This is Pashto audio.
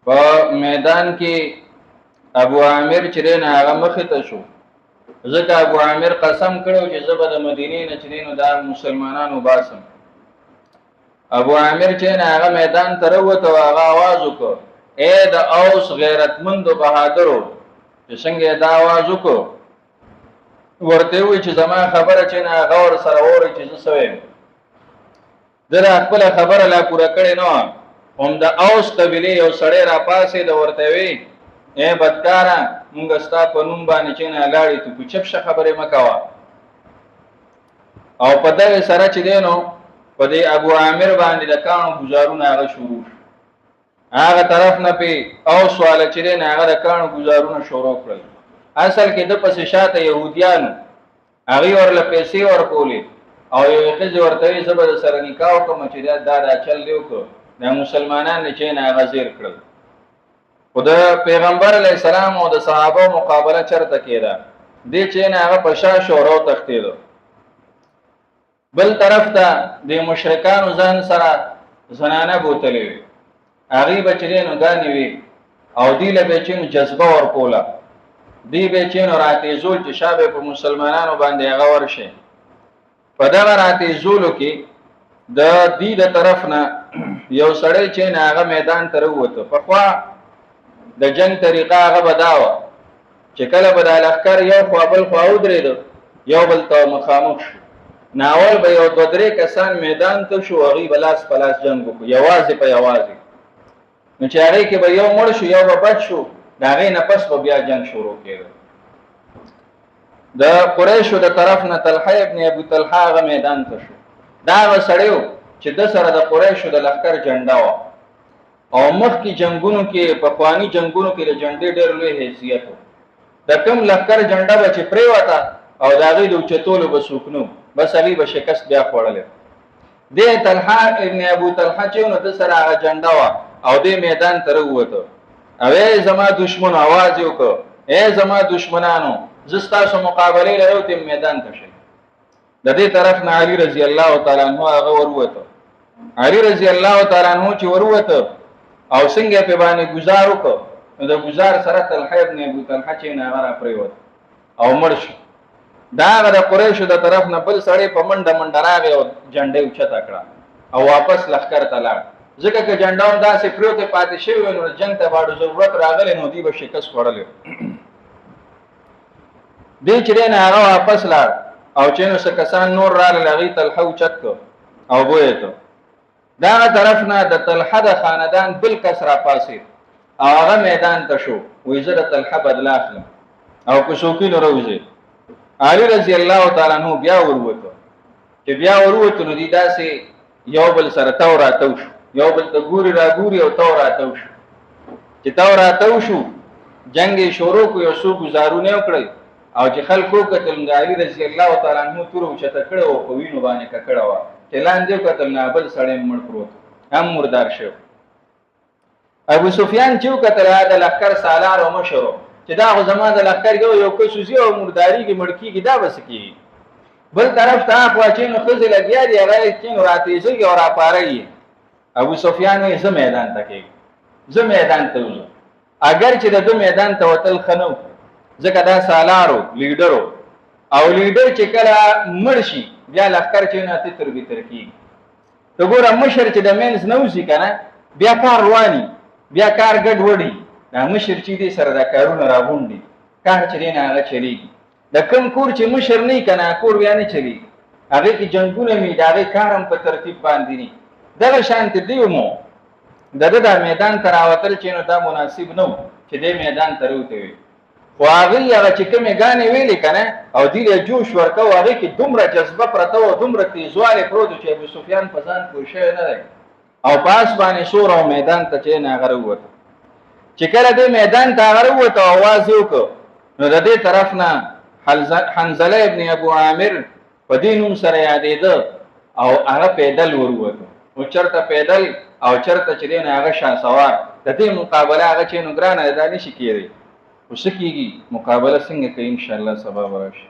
په میدان کې ابو عامر چې دی نه هغه مخې ته شو، ځکه ابو عامر قسم کړو چې زه به د مدینې نه چې دی نو دا مسلمانانو باسم. ابو عامر چې نه هغه میدان ته راووت او هغه آواز وکړ، ای د اوس غیرتمندو بهادرو، چې څنګه دا آواز وکړ ورته وی چې زما خبره چې نه غور سره اوري چې زه سویم. زه خپل خبره لا پوره کړې نه وم، هم د اوس قبیلې یو سړی را پاسې د ورته وی اے بدکاره مونږ ستا په نوم باندې چې نه لاړې ته په چپ شه خبرې مه کوه. او په دغې سره چې دی نو په دې ابو عامر باندې د کاڼو ګزارونه هغه شروع شو. هغه طرف نه پې اوس واله چې دی نه هغه د کاڼو ګزارونه شروع کړل. اصل کې د پسې شاته یهودیانو هغې ورله پیسې ورکولې او یوې ښځې ورته ویې زه به د سره نکاح وکړم چې دا چل دی وکړو دا مسلمانان چې نه هغه زیر کړل. خو د پیغمبر علیه السلام او د صحابه مقابله چرته کېده، دې چې نه هغه په شا شو او تښتېدو. بل طرف ته د مشرکانو ځان سره زنانه بوتلې وې، هغې به چې دی نو ګانې وې او دې له به چې نو جذبه ورکوله، دی به چې نو راتېزول چې شا به په مسلمانانو باندې هغه ورشي. په دغه راتېزولو کې د دې د طرف نه یو سړی چې نه هغه میدان ته راووته. پخوا د جنگ طریقه هغه به دا وه چې کله به دا لښکر یو خوا بل خوا ودرېده یو بل ته مخامخ شو، ناول به یو دوه درې کسان میدان ته شو، هغوی به لاس په لاس جنګ وکړو یوازې په یوازې. نو چې هغې کې به یو مړ شو یو به بچ شو، د هغې نه پس به بیا جنګ شروع کېده. د قریشو د طرف نه طلحه ابن ابو طلحه هغه میدان ته شو. دا هغه سړی و چې د سره د قریشو د لښکر جنډه وه او مخکې جنګونو کې پخواني جنګونو کې د جنډې ډېر لوی حیثیت و. د کوم لښکر جنډه به چې پرېوته او د هغې د اوچتولو به څوک نه بس هغې به شکست بیا خوړلی. دې طلحه ابن ابو طلحه چې نو د سره هغه جنډه وه او دې میدان ته راووته او ای زما دشمنو آواز یې وکړ، ای زما دشمنانو زه ستاسو مقابلې له راوتم میدان ته شئ. د دې طرف نه علي رضی الله تعالی عنه هغه وروته. علي رضی الله تعالی عنه چې وروته او څنګه په باندې گزار وکړ نو د گزار سره طلحه ابن ابو طلحه چې نه هغه را پرېوت او مړ شو. دا هغه د قریشو د طرف نه بل سړی په منډه منډه راغی او جنډه یې اوچته کړه او واپس لښکر ته لاړ، ځکه که جنډه هم داسې پرېوتې پاتې شوې وی نو جنګ ته باډو ضرورت راغلی نو دوی به شکست خوړلی. دې چې دی نه هغه واپس لاړ او چې نو څه کسان نور راغلل هغوی طلحه اوچت کړ او بویې ته. دغه طرف نه د طلحه د خاندان بل کس را پاسېد او هغه میدان ته شو، وایي زه د طلحه بدله اخلم او که څوکي نو روځي. علي رضی الله تعالی عنه بیا وروته، چې بیا وروته نو دوی داسې یو بل سره تو راتو شو، یو بل ته ګوري را ګوري او تو راتو شو. چې تو راتو شو جنګ یې شروع کړو، یو څو ګزارونه یې وکړئ او چې خلکو وکتل نو د علي رضی الله تعالی عنه توره اوچته کړې وه په وینو باندې ککړه وه، چې لاندې وکتل نو بل سړی مړ پروت هم مردار شو. ابو سفیان چې وکتل هغه د لښکر سالار او مشر چې دا خو زما د لښکر یو کس وځي او مردارېږي مړ کېږي دا به څه کېږي. بل طرف ته اخوا چې نو ښځې لګیا دي هغه چې نو راتېزېږي او راپارېږي. ابو سفیان وایي زه میدان ته کېږم، زه میدان ته وځم. اگر چې د ده میدان ته وتل ښه نه و، ځکه دا سالارو لیډرو او لیډر چې کله مړ شي بیا لښکر چې نه تتر بتر کېږي. ته ګوره مشر چې د منځ نه وځي که نه بیا کار رواني بیا کار ګډوډي، دا مشر چې دی سره دا کارونه راغونډي کار چې دی نه هغه چلېږي. د کوم کور چې مشر نه وي که نه کور بیا نه چلېږي، هغې کې جنګونه وي د هغې کار هم په ترتیب باندې نه. دغه شانتې دی مو د ده دا میدان ته راوتل چې نو دا مناسب نه و چې دی میدان ته راوتې وي. خو هغوی هغه چې کومې ګانې ویلې که نه او دوی له جوش ورکو هغې کې دومره جذبه پرته وه دومره تیزوالی پروت و چې ابو سفیان په ځان پوه شوی نه دی او په اس باندې سور او میدان ته چې نه هغه راووته. چې کله دې میدان ته هغه راووته او اواز یې وکړو نو د دې طرف نه حنظله ابن ابو عامر په دې نوم سره یادېده او هغه پیدل ورووته او چرته پیدل او چرته چې دی نه هغه شاسوار. د دې مقابله هغه چې نو ګرانه دا نشي کېدی. خو څه کېږي مقابله څنګه کوي انشاءالله سبا به راشي.